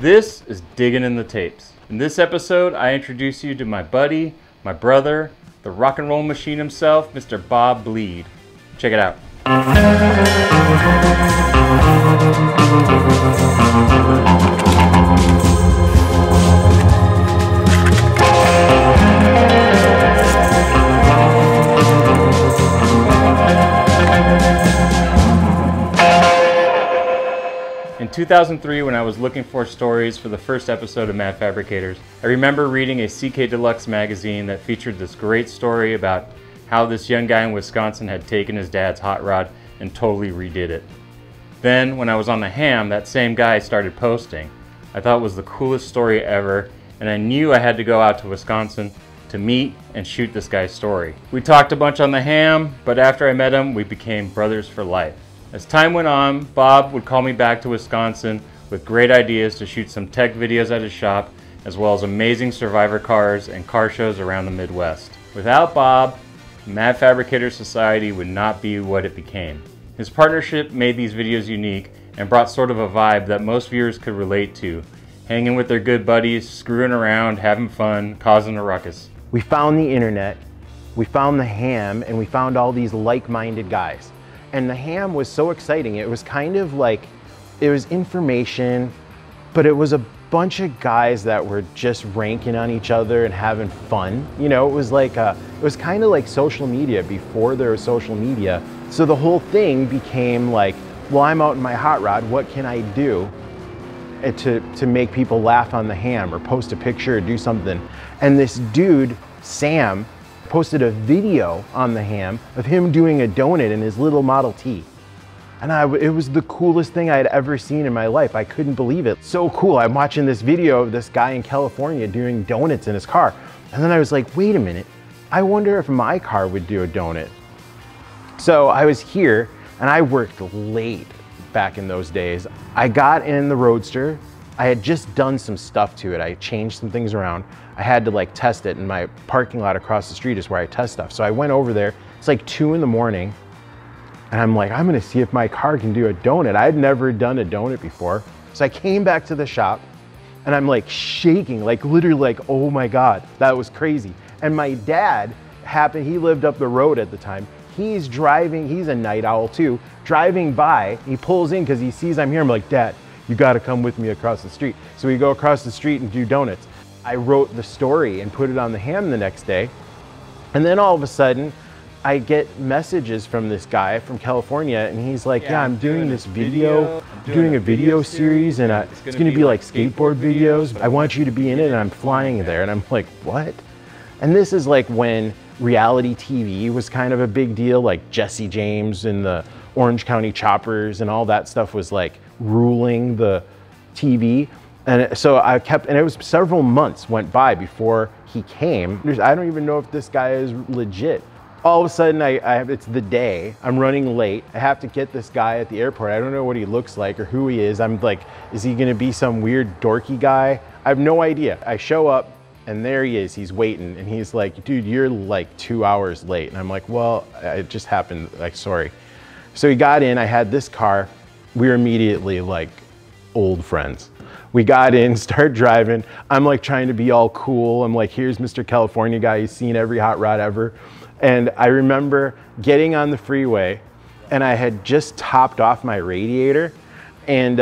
This is Diggin' in the Tapes. In this episode, I introduce you to my buddy, my brother, the rock and roll machine himself, Mr. Bob Bleed. Check it out. In 2003, when I was looking for stories for the first episode of Mad Fabricators, I remember reading a CK Deluxe magazine that featured this great story about how this young guy in Wisconsin had taken his dad's hot rod and totally redid it. Then, when I was on the ham, that same guy started posting. I thought it was the coolest story ever, and I knew I had to go out to Wisconsin to meet and shoot this guy's story. We talked a bunch on the ham, but after I met him, we became brothers for life. As time went on, Bob would call me back to Wisconsin with great ideas to shoot some tech videos at his shop, as well as amazing survivor cars and car shows around the Midwest. Without Bob, Mad Fabricator Society would not be what it became. His partnership made these videos unique and brought sort of a vibe that most viewers could relate to, hanging with their good buddies, screwing around, having fun, causing a ruckus. We found the internet, we found the ham, and we found all these like-minded guys. And the ham was so exciting. It was kind of like, it was information, but it was a bunch of guys that were just ranking on each other and having fun. You know, it was like, it was kind of like social media before there was social media. So the whole thing became like, well, I'm out in my hot rod, what can I do to make people laugh on the ham or post a picture or do something? And this dude, Sam, posted a video on the ham of him doing a donut in his little Model T. And it was the coolest thing I had ever seen in my life. I couldn't believe it. So cool. I'm watching this video of this guy in California doing donuts in his car. And then I was like, wait a minute, I wonder if my car would do a donut. So I was here and I worked late back in those days. I got in the Roadster. I had just done some stuff to it. I changed some things around. I had to like test it, and my parking lot across the street is where I test stuff. So I went over there. It's like 2 in the morning, and I'm like, I'm gonna see if my car can do a donut. I'd never done a donut before. So I came back to the shop, and I'm like shaking, like literally like, oh my God, that was crazy. And my dad he lived up the road at the time. He's driving, he's a night owl too, driving by, he pulls in because he sees I'm here. I'm like, Dad, you gotta come with me across the street. So we go across the street and do donuts. I wrote the story and put it on the ham the next day. And then all of a sudden, I get messages from this guy from California, and he's like, yeah, I'm doing this video, I'm doing a video series, and it's gonna be like skateboard videos. I want you to be in it, and I'm flying there. And I'm like, what? And this is like when reality TV was kind of a big deal, like Jesse James and the Orange County Choppers and all that stuff was like ruling the TV. And so I kept, and it was several months went by before he came. I don't even know if this guy is legit. All of a sudden, it's the day, I'm running late. I have to get this guy at the airport. I don't know what he looks like or who he is. I'm like, is he gonna be some weird dorky guy? I have no idea. I show up and there he is, he's waiting. And he's like, dude, you're like 2 hours late. And I'm like, well, it just happened, like, sorry. So he got in, I had this car. We were immediately like old friends. We got in, start driving. I'm like trying to be all cool. I'm like, here's Mr. California guy. He's seen every hot rod ever. And I remember getting on the freeway and I had just topped off my radiator and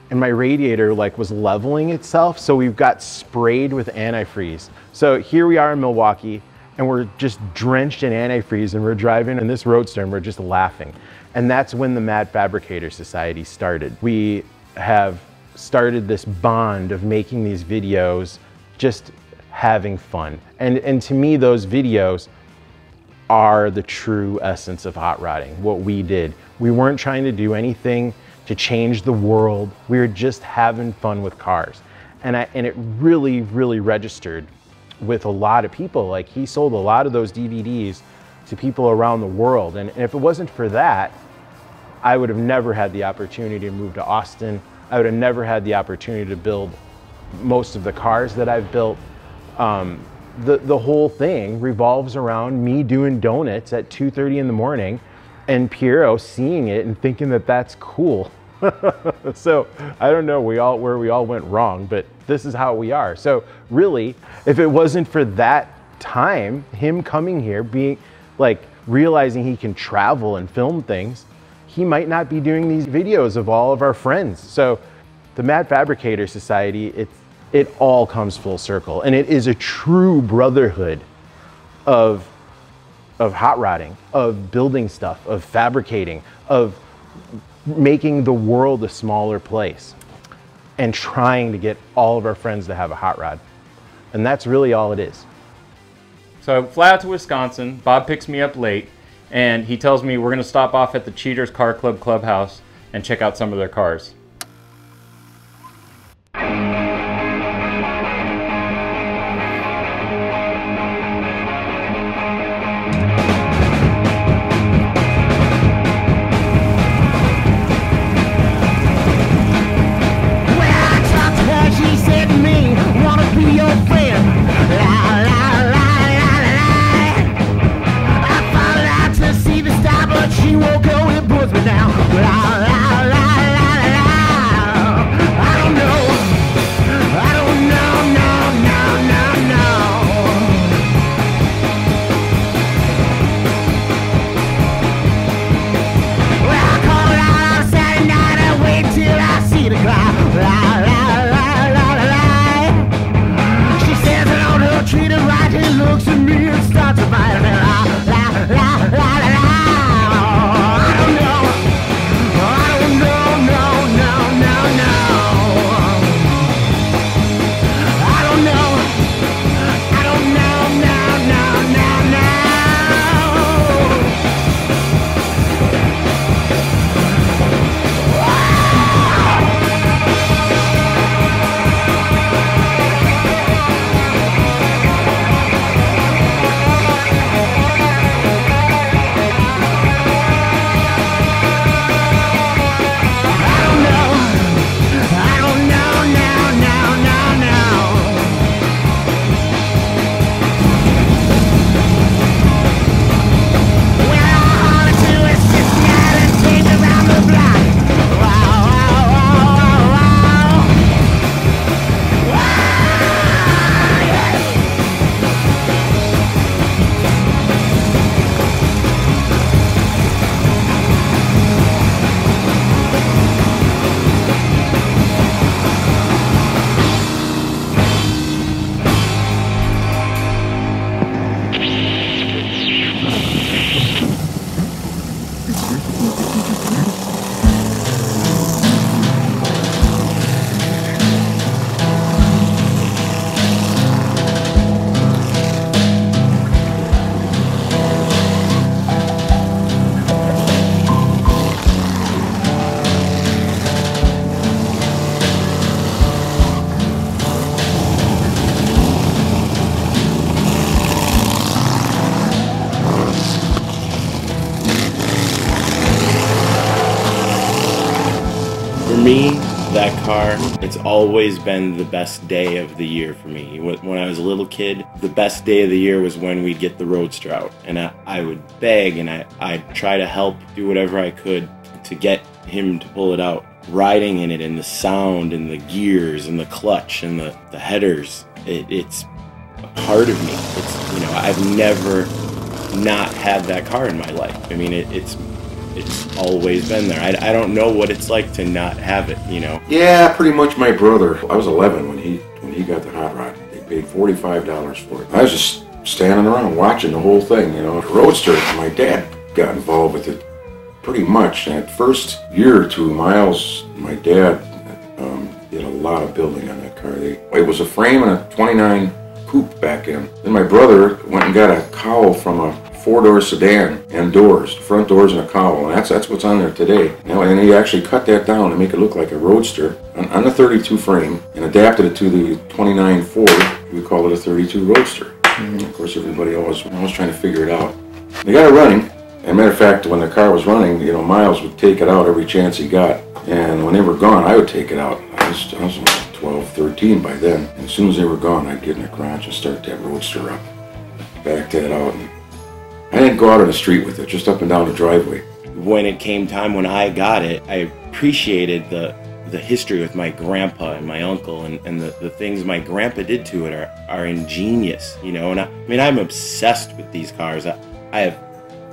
my radiator like was leveling itself. So we've got sprayed with antifreeze. So here we are in Milwaukee and we're just drenched in antifreeze and we're driving in this Roadster and we're just laughing. And that's when the Mad Fabricator Society started. We have started this bond of making these videos, just having fun. And to me, those videos are the true essence of hot rodding, what we did. We weren't trying to do anything to change the world. We were just having fun with cars. And it really, really registered with a lot of people. Like, he sold a lot of those DVDs to people around the world. And if it wasn't for that, I would have never had the opportunity to move to Austin. I would have never had the opportunity to build most of the cars that I've built. The whole thing revolves around me doing donuts at 2:30 in the morning and Piero seeing it and thinking that that's cool. So I don't know where we all went wrong, but this is how we are. So really, if it wasn't for that time, him coming here, being like realizing he can travel and film things, he might not be doing these videos of all of our friends. So the Mad Fabricator Society, it all comes full circle, and it is a true brotherhood of hot rodding, of building stuff, of fabricating, of making the world a smaller place, and trying to get all of our friends to have a hot rod. And that's really all it is. So I fly out to Wisconsin, Bob picks me up late, and he tells me we're gonna stop off at the Cheaters Car Club clubhouse and check out some of their cars. For me, that car, it's always been the best day of the year for me. When I was a little kid, the best day of the year was when we'd get the Roadster out. And I would beg and I'd try to help, do whatever I could to get him to pull it out. Riding in it and the sound and the gears and the clutch and the headers, it's a part of me. It's, you know, I've never not had that car in my life. I mean, it's always been there. I don't know what it's like to not have it, you know? Yeah, pretty much my brother. I was 11 when he got the hot rod. They paid $45 for it. I was just standing around watching the whole thing, you know. The Roadster, my dad got involved with it pretty much. And that first year or two, Miles, my dad, did a lot of building on that car. It was a frame and a 29 coupe back in. Then my brother went and got a cowl from a four-door sedan and doors, front doors and a cowl, and that's what's on there today. You know, and he actually cut that down to make it look like a Roadster on the 32 frame and adapted it to the 29 Ford. We call it a 32 Roadster. And of course, everybody always trying to figure it out. They got it running. As a matter of fact, when the car was running, you know, Miles would take it out every chance he got. And when they were gone, I would take it out. I was 12, 13 by then. And as soon as they were gone, I'd get in the garage and start that Roadster up. Back that out. And I didn't go out on the street with it, just up and down the driveway. When it came time when I got it, I appreciated the history with my grandpa and my uncle, and the things my grandpa did to it are ingenious, you know. And I mean, I'm obsessed with these cars. I have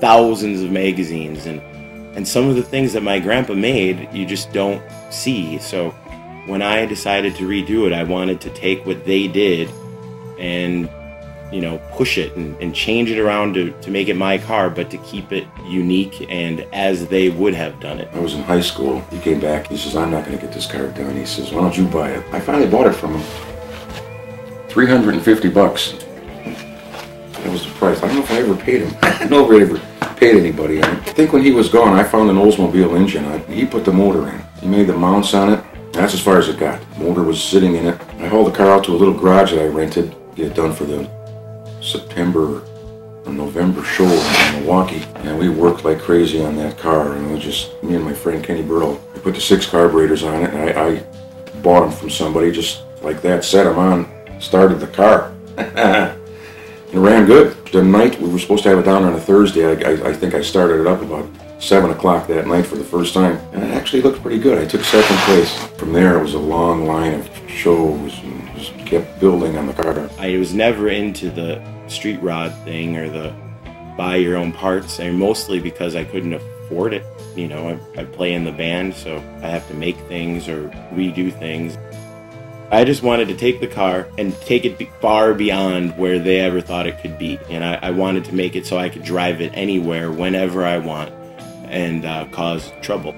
thousands of magazines, and some of the things that my grandpa made, you just don't see. So when I decided to redo it, I wanted to take what they did and, you know, push it and change it around to make it my car, but to keep it unique and as they would have done it. I was in high school. He came back. He says, I'm not going to get this car done. He says, why don't you buy it? I finally bought it from him. $350. That was the price. I don't know if I ever paid him. I don't know if I ever paid anybody. I think when he was gone, I found an Oldsmobile engine. He put the motor in. He made the mounts on it. That's as far as it got. The motor was sitting in it. I hauled the car out to a little garage that I rented, get it done for the September or November show in Milwaukee, and we worked like crazy on that car. And it was just me and my friend Kenny Burrow. We put the 6 carburetors on it, and I bought them from somebody just like that, set them on, started the car. It ran good. The night we were supposed to have it down on a Thursday, I think I started it up about 7 o'clock that night for the first time, and it actually looked pretty good. I took 2nd place. From there, it was a long line of shows and just kept building on the car. I was never into the street rod thing or the buy your own parts, and mostly because I couldn't afford it. You know, I play in the band, so I have to make things or redo things. I just wanted to take the car and take it far beyond where they ever thought it could be. And I wanted to make it so I could drive it anywhere, whenever I want, and cause trouble.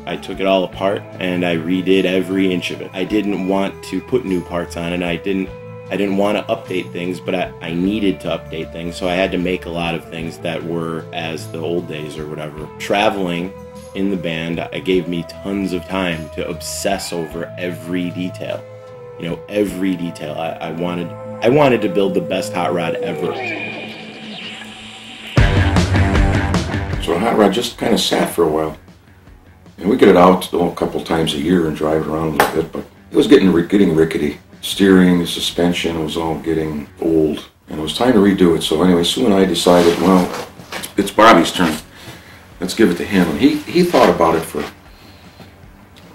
I took it all apart and I redid every inch of it. I didn't want to put new parts on it. I didn't want to update things, but I needed to update things, so I had to make a lot of things that were as the old days or whatever. Traveling in the band, it gave me tons of time to obsess over every detail. You know, every detail. I wanted to build the best hot rod ever. So the hot rod just kind of sat for a while. And we get it out a couple times a year and drive it around a little bit, but it was getting rickety. Steering, the suspension was all getting old, and it was time to redo it. So anyway, Sue and I decided, well, it's Bobby's turn. Let's give it to him. And he thought about it for,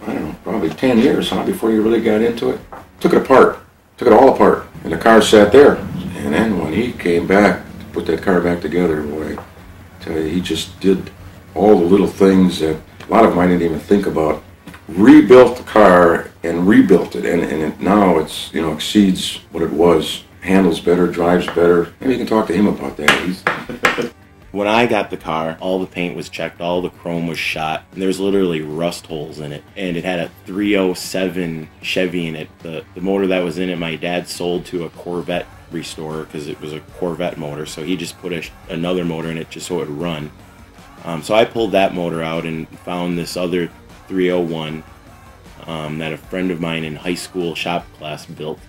I don't know, probably 10 years, huh, before he really got into it. Took it apart, took it all apart, and the car sat there. And then when he came back to put that car back together, boy, I tell you, he just did all the little things that a lot of them I didn't even think about. Rebuilt the car and rebuilt it, and now it's, you know, exceeds what it was. Handles better, drives better. Maybe you can talk to him about that. When I got the car, all the paint was checked, all the chrome was shot, and there was literally rust holes in it. And it had a 307 Chevy in it. The motor that was in it, my dad sold to a Corvette restorer because it was a Corvette motor, so he just put another motor in it just so it would run. So I pulled that motor out and found this other 301 that a friend of mine in high school shop class built,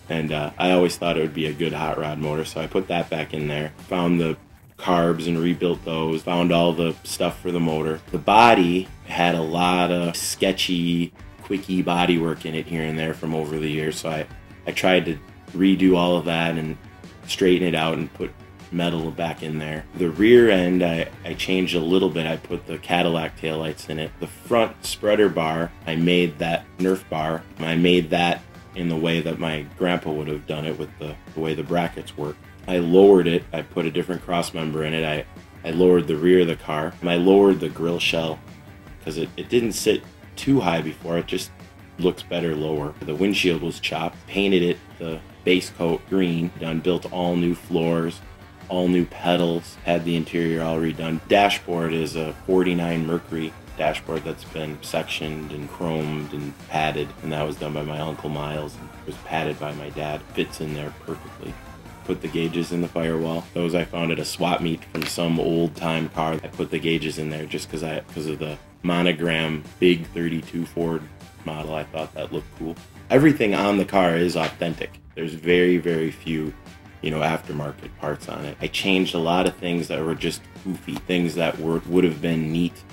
and I always thought it would be a good hot rod motor, so I put that back in there. Found the carbs and rebuilt those, found all the stuff for the motor. The body had a lot of sketchy, quickie body work in it here and there from over the years, so I tried to redo all of that and straighten it out and put metal back in there. The rear end I changed a little bit. I put the Cadillac taillights in it. The front spreader bar, I made that Nerf bar. I made that in the way that my grandpa would have done it with the way the brackets work. I lowered it. I put a different cross member in it. I lowered the rear of the car, and I lowered the grill shell because it didn't sit too high before. It just looks better lower. The windshield was chopped, painted it the base coat green, built all new floors, all new pedals, had the interior all redone. Dashboard is a 49 Mercury dashboard that's been sectioned and chromed and padded, and that was done by my Uncle Miles and was padded by my dad. Fits in there perfectly. Put the gauges in the firewall. Those I found at a swap meet from some old time car. I put the gauges in there just because of the monogram big 32 Ford model. I thought that looked cool. Everything on the car is authentic. There's very, very few, you know, aftermarket parts on it. I changed a lot of things that were just goofy, things that would have been neat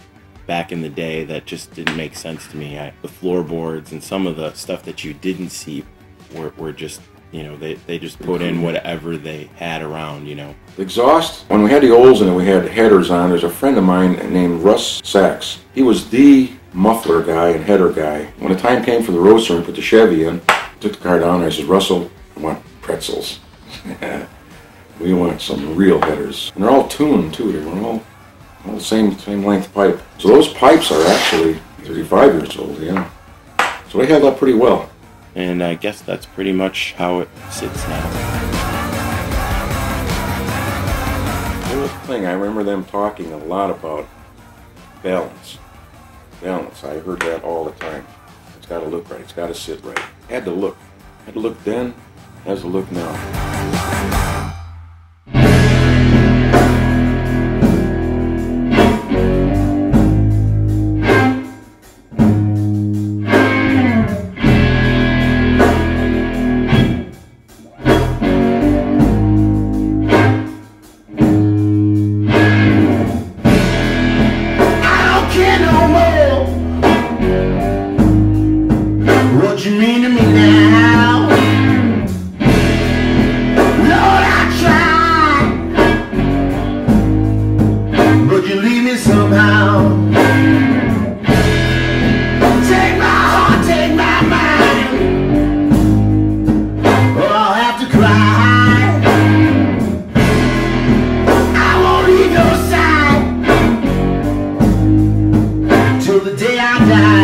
back in the day that just didn't make sense to me. The floorboards and some of the stuff that you didn't see were just, you know, they just put in whatever they had around, you know. The exhaust, when we had the olds and we had headers on, there's a friend of mine named Russ Sachs. He was the muffler guy and header guy. When the time came for the Roadster and put the Chevy in, I took the car down and I said, Russell, I want pretzels. We want some real headers. And they're all tuned too. They were all the same length pipe. So those pipes are actually 35 years old, yeah. So they held up pretty well. And I guess that's pretty much how it sits now. There was a thing, I remember them talking a lot about balance. Balance, I heard that all the time. It's got to look right, it's got to sit right. Had to look. Had to look then, has to look now. What you mean to me now? Lord, I tried, but you leave me somehow. Take my heart, take my mind, or I'll have to cry. I won't leave your side till the day I die.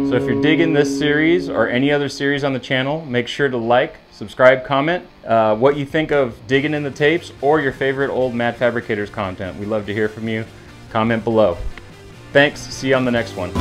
So if you're digging this series or any other series on the channel, make sure to like, subscribe, comment what you think of Digging in the Tapes or your favorite old Mad Fabricators content. We'd love to hear from you. Comment below. Thanks. See you on the next one.